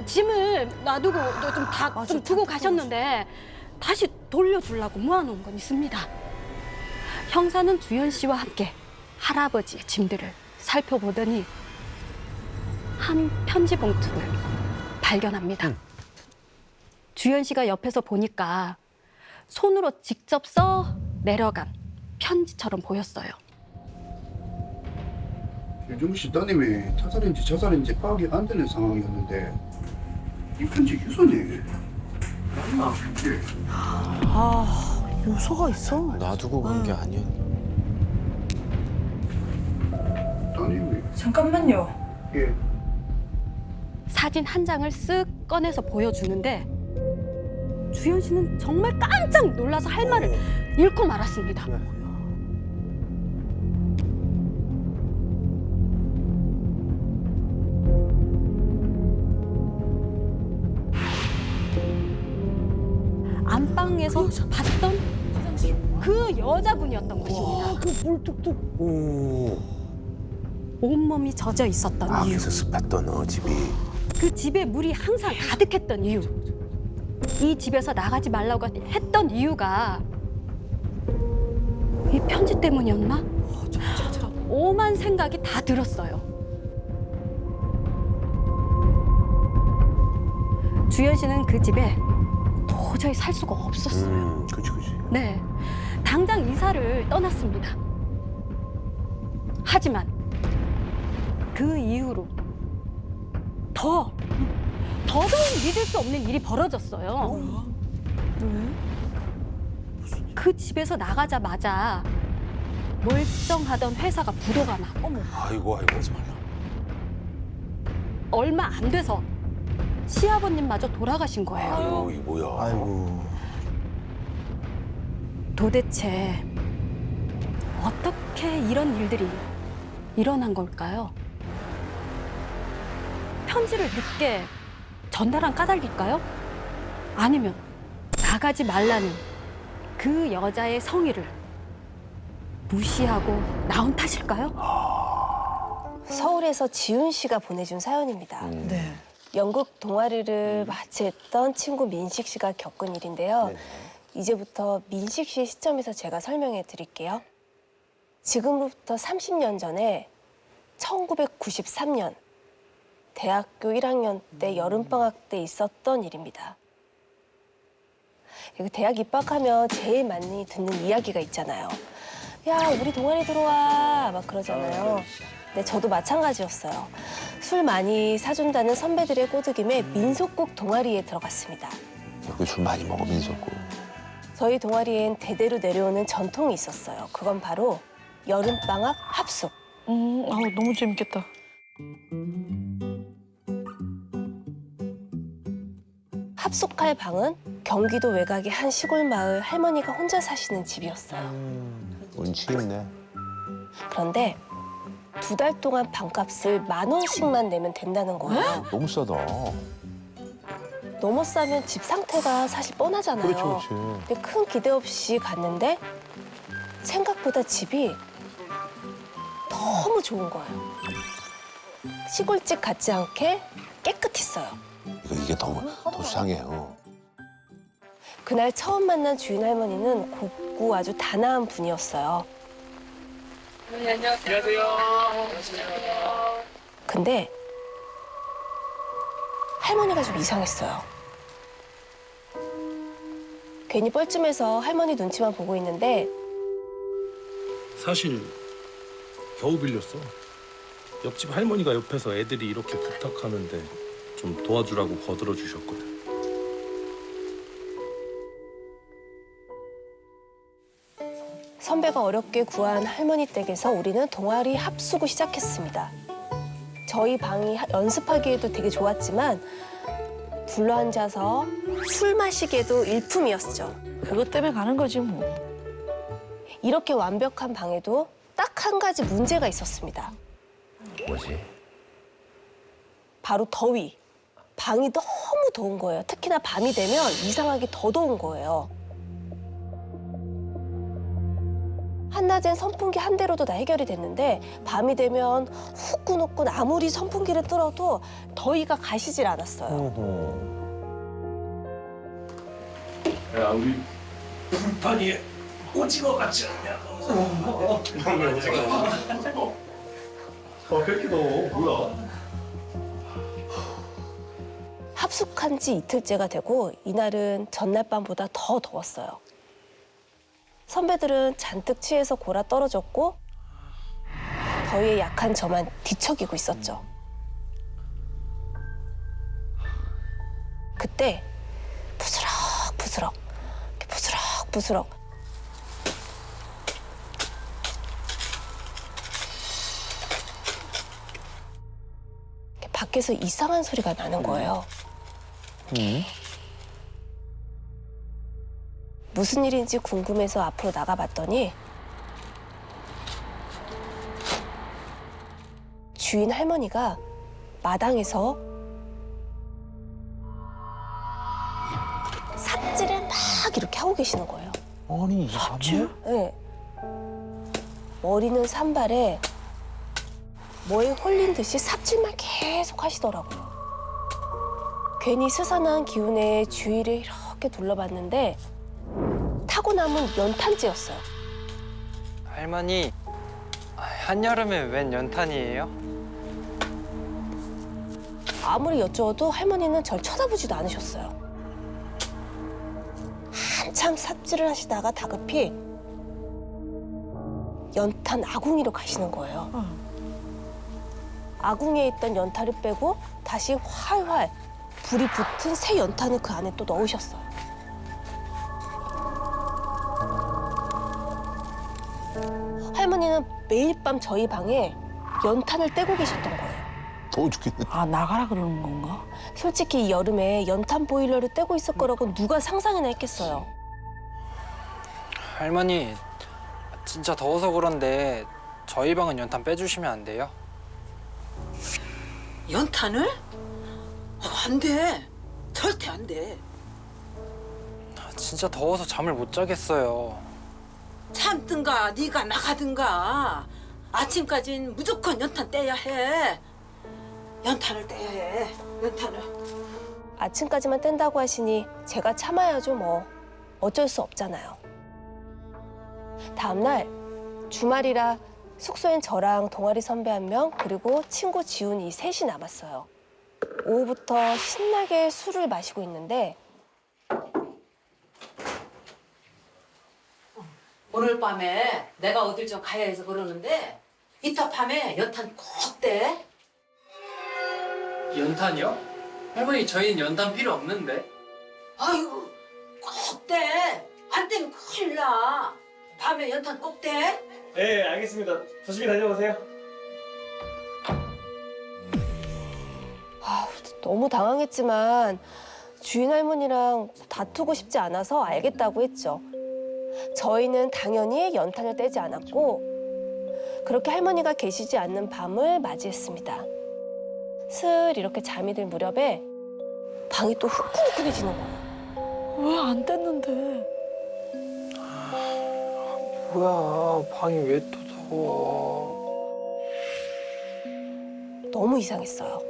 짐을 놔두고 좀 두고 가셨는데 다시 돌려주려고 모아놓은 건 있습니다. 형사는 주연 씨와 함께 할아버지의 짐들을 살펴보더니 한 편지 봉투를 발견합니다. 주연 씨가 옆에서 보니까 손으로 직접 써 내려간 편지처럼 보였어요. 김종국 씨 따님이 타살인지 자살인지 파악이 안 되는 상황이었는데 이 편지 유서네. 맞나? 예. 아, 유서가 있어? 놔두고 간 게 아니었니? 따님이 잠깐만요. 예. 사진 한 장을 쓱 꺼내서 보여주는데 주연 씨는 정말 깜짝 놀라서 할 말을 잃고 말았습니다. 안방에서 봤던 그 여자분이었던 것입니다. 그물 뚝뚝. 오. 온몸이 젖어 있었던 아, 이유. 그래서 습했던 집이. 그 집에 물이 항상 가득했던 이유. 이 집에서 나가지 말라고 했던 이유가 이 편지 때문이었나? 오만 생각이 다 들었어요. 주연 씨는 그 집에 도저히 살 수가 없었어요. 그치. 네, 당장 이사를 떠났습니다. 하지만 그 이후로 더더욱 믿을 수 없는 일이 벌어졌어요. 그 집에서 나가자마자 멀쩡하던 회사가 부도가 나고 아이고 하지 말라. 얼마 안 돼서 시아버님마저 돌아가신 거예요. 아이고 이거 뭐야. 아이고. 도대체 어떻게 이런 일들이 일어난 걸까요? 편지를 늦게 전달한 까닭일까요? 아니면 나가지 말라는 그 여자의 성의를 무시하고 나온 탓일까요? 서울에서 지훈 씨가 보내준 사연입니다. 네. 연극 동아리를 같이 했던 친구 민식 씨가 겪은 일인데요. 이제부터 민식 씨의 시점에서 제가 설명해 드릴게요. 지금부터 30년 전에 1993년 대학교 1학년 때 여름방학 때 있었던 일입니다. 대학 입학하면 제일 많이 듣는 이야기가 있잖아요. 야, 우리 동아리 들어와 막 그러잖아요. 근데 저도 마찬가지였어요. 술 많이 사준다는 선배들의 꼬드김에 민속곡 동아리에 들어갔습니다. 여기 술 많이 먹어 민석구. 저희 동아리엔 대대로 내려오는 전통이 있었어요. 그건 바로 여름방학 합숙. 너무 재밌겠다. 합숙할 방은 경기도 외곽의 한 시골 마을 할머니가 혼자 사시는 집이었어요. 운치 있네. 그런데 2달 동안 방값을 10,000원씩만 내면 된다는 거예요. 너무 싸다. 너무 싸면 집 상태가 사실 뻔하잖아요. 그렇지. 근데 큰 기대 없이 갔는데 생각보다 집이 너무 좋은 거예요. 시골집 같지 않게 깨끗했어요. 이게 더 수상해요. 그날 처음 만난 주인 할머니는 곱고 아주 단아한 분이었어요. 안녕하세요. 근데 할머니가 좀 이상했어요. 괜히 뻘쭘해서 할머니 눈치만 보고 있는데 사실 겨우 빌렸어. 옆집 할머니가 옆에서 애들이 이렇게 부탁하는데 좀 도와주라고 거들어 주셨거든. 선배가 어렵게 구한 할머니 댁에서 우리는 동아리 합숙을 시작했습니다. 저희 방이 연습하기에도 되게 좋았지만 둘러앉아서 술 마시기에도 일품이었죠. 그것 때문에 가는 거지 뭐. 이렇게 완벽한 방에도 딱 한 가지 문제가 있었습니다. 뭐지? 바로 더위. 방이 너무 더운 거예요. 특히나 밤이 되면 이상하게 더 더운 거예요. 한낮엔 선풍기 한 대로도 다 해결이 됐는데 밤이 되면 후끈후끈 아무리 선풍기를 틀어도 더위가 가시질 않았어요. 야, 우리 불판 위에 오징어 같지 않냐? 왜 이렇게 더워? 뭐야? 합숙한 지 이틀째가 되고 이날은 전날 밤보다 더 더웠어요. 선배들은 잔뜩 취해서 골아 떨어졌고 더위에 약한 저만 뒤척이고 있었죠. 그때 부스럭부스럭 밖에서 이상한 소리가 나는 거예요. 무슨 일인지 궁금해서 앞으로 나가봤더니 주인 할머니가 마당에서 삽질을 막 이렇게 하고 계시는 거예요. 아니 삽질? 네. 머리는 산발에 뭐에 홀린 듯이 삽질만 계속 하시더라고요. 괜히 스산한 기운에 주위를 이렇게 둘러봤는데 타고 남은 연탄재였어요. 할머니, 한여름에 웬 연탄이에요? 아무리 여쭈어도 할머니는 절 쳐다보지도 않으셨어요. 한참 삽질을 하시다가 다급히 연탄 아궁이로 가시는 거예요. 아궁이에 있던 연탄을 빼고 다시 활활 불이 붙은 새 연탄을 그 안에 또 넣으셨어요. 할머니는 매일 밤 저희 방에 연탄을 떼고 계셨던 거예요. 더워 죽겠네. 아, 나가라 그러는 건가? 솔직히 이 여름에 연탄 보일러를 떼고 있을 거라고 누가 상상이나 했겠어요. 할머니, 진짜 더워서 그런데 저희 방은 연탄 빼주시면 안 돼요? 연탄을? 안 돼. 절대 안 돼. 진짜 더워서 잠을 못 자겠어요. 참든가 네가 나가든가 아침까진 무조건 연탄 떼야 해. 연탄을 떼야 해. 연탄을. 아침까지만 뗀다고 하시니 제가 참아야죠 뭐. 어쩔 수 없잖아요. 다음날 주말이라 숙소엔 저랑 동아리 선배 1명 그리고 친구 지훈이 셋이 남았어요. 오후부터 신나게 술을 마시고 있는데 오늘 밤에 내가 어딜 좀 가야 해서 그러는데 이따 밤에 연탄 꼭 떼. 연탄이요? 할머니 저희는 연탄 필요 없는데. 아이고 꼭 떼. 안 떼면 큰일 나. 밤에 연탄 꼭 떼. 네, 알겠습니다. 조심히 다녀오세요. 너무 당황했지만 주인 할머니랑 다투고 싶지 않아서 알겠다고 했죠. 저희는 당연히 연탄을 떼지 않았고 그렇게 할머니가 계시지 않는 밤을 맞이했습니다. 슬 이렇게 잠이 들 무렵에 방이 또 후끈후끈해지는 거예요. 왜 안 뗐는데? 뭐야, 방이 왜 또 더워? 너무 이상했어요.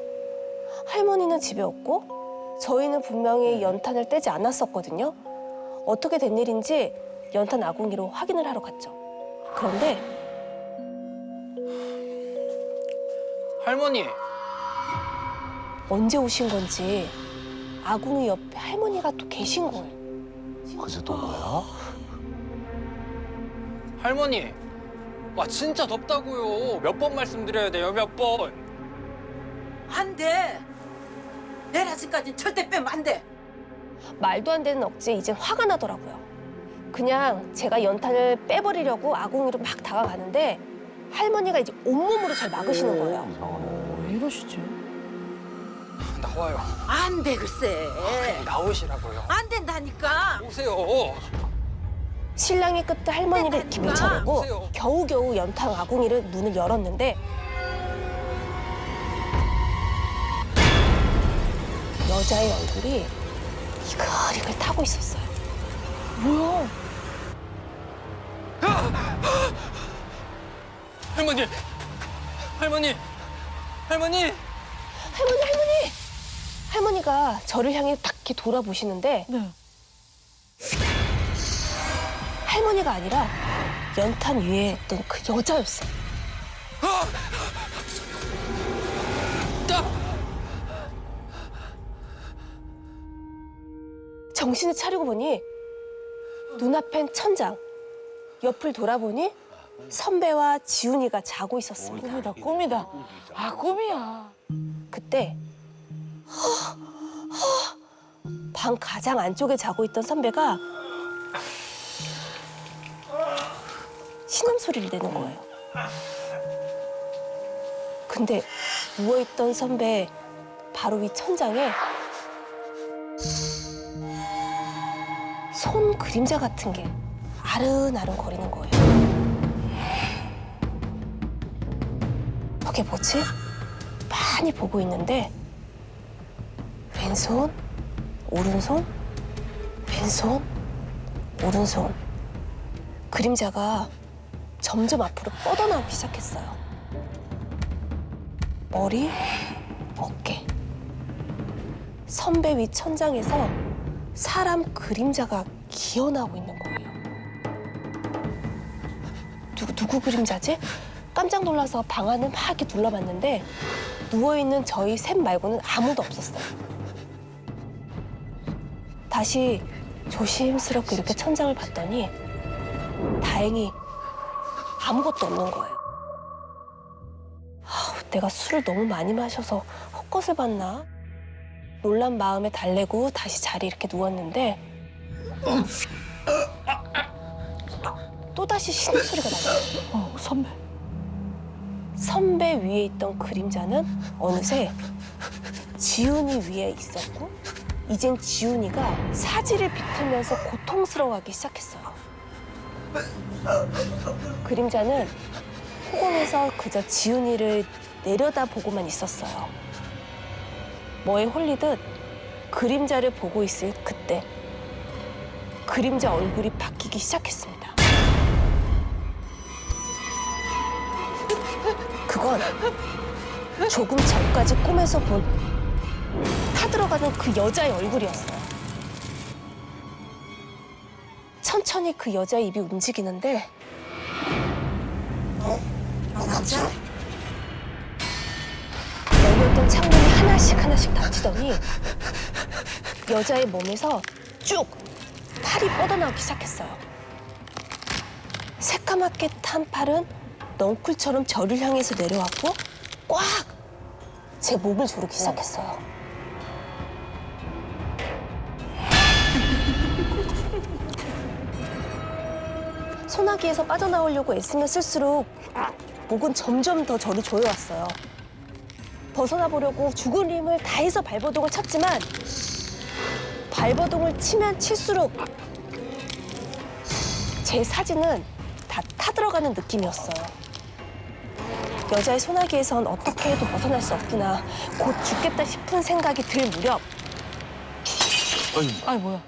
할머니는 집에 없고 저희는 분명히 연탄을 떼지 않았었거든요. 어떻게 된 일인지 연탄 아궁이로 확인을 하러 갔죠. 그런데 할머니! 언제 오신 건지 아궁이 옆에 할머니가 또 계신 거예요. 그새 또 뭐야? 할머니! 와, 진짜 덥다고요. 몇 번 말씀드려야 돼요, 몇 번. 안 돼. 내일 아침까지는 절대 빼면 안 돼. 말도 안 되는 억지에 이젠 화가 나더라고요. 그냥 제가 연탄을 빼버리려고 아궁이로 막 다가가는데 할머니가 이제 온몸으로 절 막으시는 거예요. 왜 이러시지? 나와요. 안 돼, 글쎄. 나오시라고요. 안 된다니까. 오세요. 신랑이 끝에 할머니를 이렇게 밀쳐내고 오세요. 겨우겨우 연탄 아궁이를 문을 열었는데 여자의 얼굴이 이글이글 타고 있었어요. 뭐야? 할머니! 할머니! 할머니! 할머니! 할머니가 저를 향해 딱 이렇게 돌아보시는데 네. 할머니가 아니라 연탄 위에 있던 그 여자였어요. 정신을 차리고 보니 눈앞엔 천장, 옆을 돌아보니 선배와 지훈이가 자고 있었습니다. 꿈이다. 아, 꿈이야. 그때 방 가장 안쪽에 자고 있던 선배가 신음소리를 내는 거예요. 근데 누워있던 선배 바로 위 천장에 손 그림자 같은 게 아른아른 거리는 거예요. 저게 뭐지? 많이 보고 있는데 왼손, 오른손, 왼손, 오른손. 그림자가 점점 앞으로 뻗어나오기 시작했어요. 머리, 어깨. 선배 위 천장에서 사람 그림자가 기어나오고 있는 거예요. 누구 그림자지? 깜짝 놀라서 방 안을 막 이렇게 둘러봤는데 누워있는 저희 셋 말고는 아무도 없었어요. 다시 조심스럽게 이렇게 천장을 봤더니 다행히 아무것도 없는 거예요. 내가 술을 너무 많이 마셔서 헛것을 봤나? 놀란 마음에 달래고 다시 자리에 이렇게 누웠는데 또다시 신음소리가 나요. 선배. 선배 위에 있던 그림자는 어느새 지훈이 위에 있었고 이젠 지훈이가 사지를 비틀면서 고통스러워하기 시작했어요. 그림자는 호공에서 그저 지훈이를 내려다보고만 있었어요. 뭐에 홀리듯 그림자를 보고 있을 그때 그림자 얼굴이 바뀌기 시작했습니다. 그건 조금 전까지 꿈에서 본 타들어가는 그 여자의 얼굴이었어요. 천천히 그 여자의 입이 움직이는데 남자? 열렸던 창문이 하나씩 닫히더니 여자의 몸에서 쭉 팔이 뻗어나오기 시작했어요. 새까맣게 탄 팔은 넝쿨처럼 저를 향해서 내려왔고 꽉 제 목을 조르기 시작했어요. 소나기에서 빠져나오려고 애쓰면 쓸수록 목은 점점 더 저를 조여왔어요. 벗어나 보려고 죽은 힘을 다해서 발버둥을 쳤지만 발버둥을 치면 칠수록 제 사진은 다 타들어가는 느낌이었어요. 여자의 소나기에선 어떻게 해도 벗어날 수 없구나. 곧 죽겠다 싶은 생각이 들 무렵 아니 뭐야?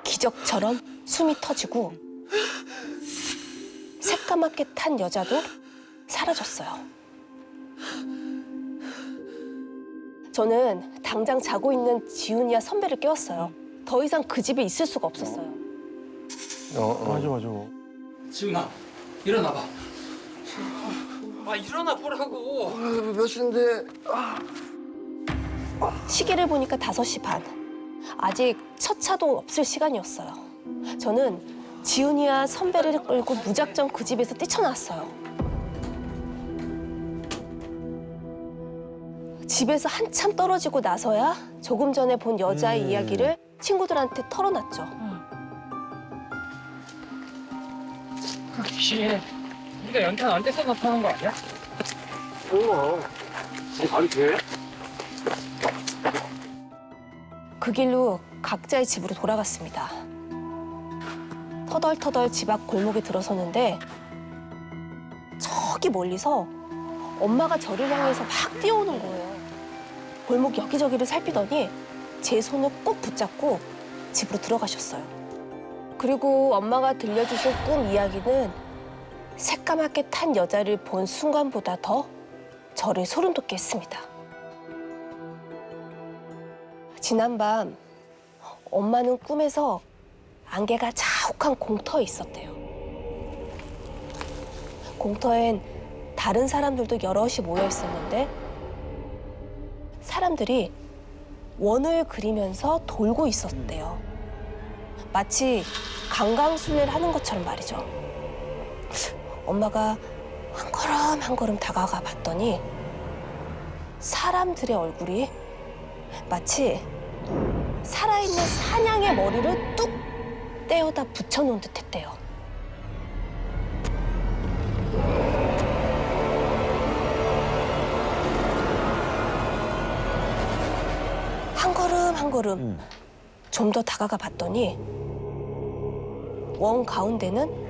기적처럼 숨이 터지고 새까맣게 탄 여자도 사라졌어요. 저는 당장 자고 있는 지훈이와 선배를 깨웠어요. 더 이상 그 집에 있을 수가 없었어요. 맞아. 지훈아, 일어나봐. 일어나 보라고. 몇 시인데? 시계를 보니까 5시 반. 아직 첫 차도 없을 시간이었어요. 저는 지훈이와 선배를 끌고 무작정 그 집에서 뛰쳐나왔어요. 집에서 한참 떨어지고 나서야 조금 전에 본 여자의 이야기를 친구들한테 털어놨죠. 귀신. 네가 연탄 안 떼서 나타난 거 아니야? 말이 돼? 그 길로 각자의 집으로 돌아갔습니다. 터덜터덜 집 앞 골목에 들어섰는데 저기 멀리서 엄마가 저를 향해서 막 뛰어오는 거예요. 골목 여기저기를 살피더니 제 손을 꼭 붙잡고 집으로 들어가셨어요. 그리고 엄마가 들려주신 꿈 이야기는 새까맣게 탄 여자를 본 순간보다 더 저를 소름 돋게 했습니다. 지난밤 엄마는 꿈에서 안개가 자욱한 공터에 있었대요. 공터엔 다른 사람들도 여럿이 모여 있었는데 사람들이 원을 그리면서 돌고 있었대요. 마치 강강술래를 하는 것처럼 말이죠. 엄마가 한 걸음 한 걸음 다가가 봤더니 사람들의 얼굴이 마치 살아있는 사냥의 머리를 뚝 떼어다 붙여놓은 듯 했대요. 한 걸음 한 걸음 좀 더 다가가 봤더니 원 가운데는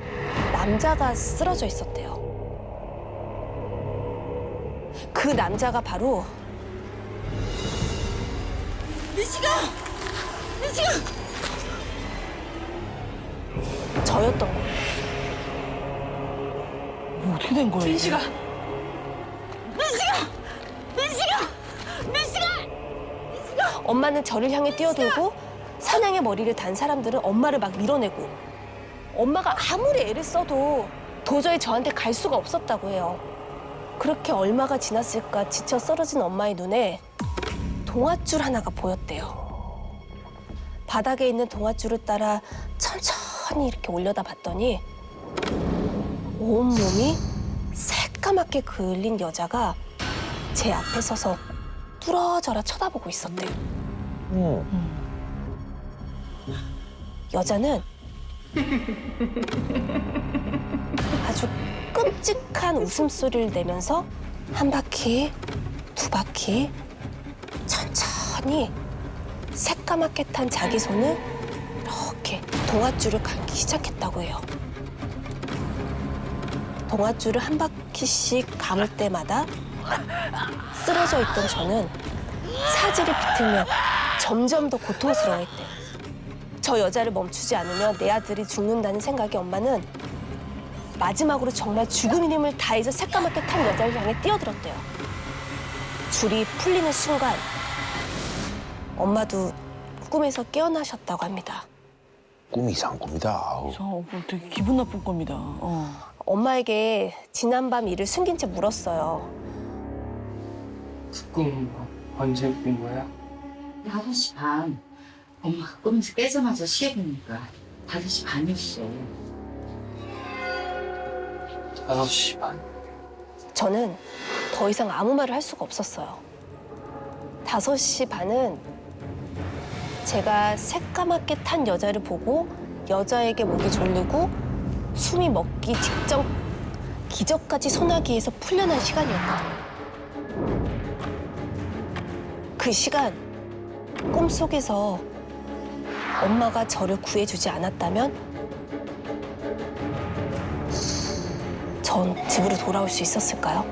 남자가 쓰러져 있었대요. 그 남자가 바로 민식아! 민식아! 저였던 거예요. 뭐 어떻게 된 거야? 민식아! 민식아! 민식아! 민식아! 엄마는 저를 향해 뛰어들고 사냥의 머리를 단 사람들은 엄마를 막 밀어내고 엄마가 아무리 애를 써도 도저히 저한테 갈 수가 없었다고 해요. 그렇게 얼마가 지났을까 지쳐 쓰러진 엄마의 눈에 동아줄 하나가 보였대요. 바닥에 있는 동아줄을 따라 천천히 이렇게 올려다 봤더니 온몸이 새까맣게 그을린 여자가 제 앞에 서서 뚫어져라 쳐다보고 있었대요. 여자는 아주 끔찍한 웃음소리를 내면서 한 바퀴, 두 바퀴 천천히 새까맣게 탄 자기 손을 이렇게 동아줄을 감기 시작했다고 해요. 동아줄을 한 바퀴씩 감을 때마다 쓰러져 있던 저는 사지를 비틀며 점점 더 고통스러워했대요. 저 여자를 멈추지 않으면 내 아들이 죽는다는 생각에 엄마는 마지막으로 정말 죽음의 힘을 다해서 새까맣게 탄 여자를 향해 뛰어들었대요. 줄이 풀리는 순간 엄마도 꿈에서 깨어나셨다고 합니다. 꿈이 이상 꿈이다. 되게 기분 나쁠 겁니다. 엄마에게 지난밤 일을 숨긴 채 물었어요. 그 꿈 언제 꾼 거야? 5시 반. 엄마가 꿈에서 깨자마자 시계 보니까 5시 반이었어. 5시 반. 저는 더 이상 아무 말을 할 수가 없었어요. 5시 반은 제가 새까맣게 탄 여자를 보고 여자에게 목이 졸리고 숨이 멎기 직전 기적까지 소나기에서 풀려난 시간이었거든요. 그 시간 꿈속에서 엄마가 저를 구해주지 않았다면 전 집으로 돌아올 수 있었을까요?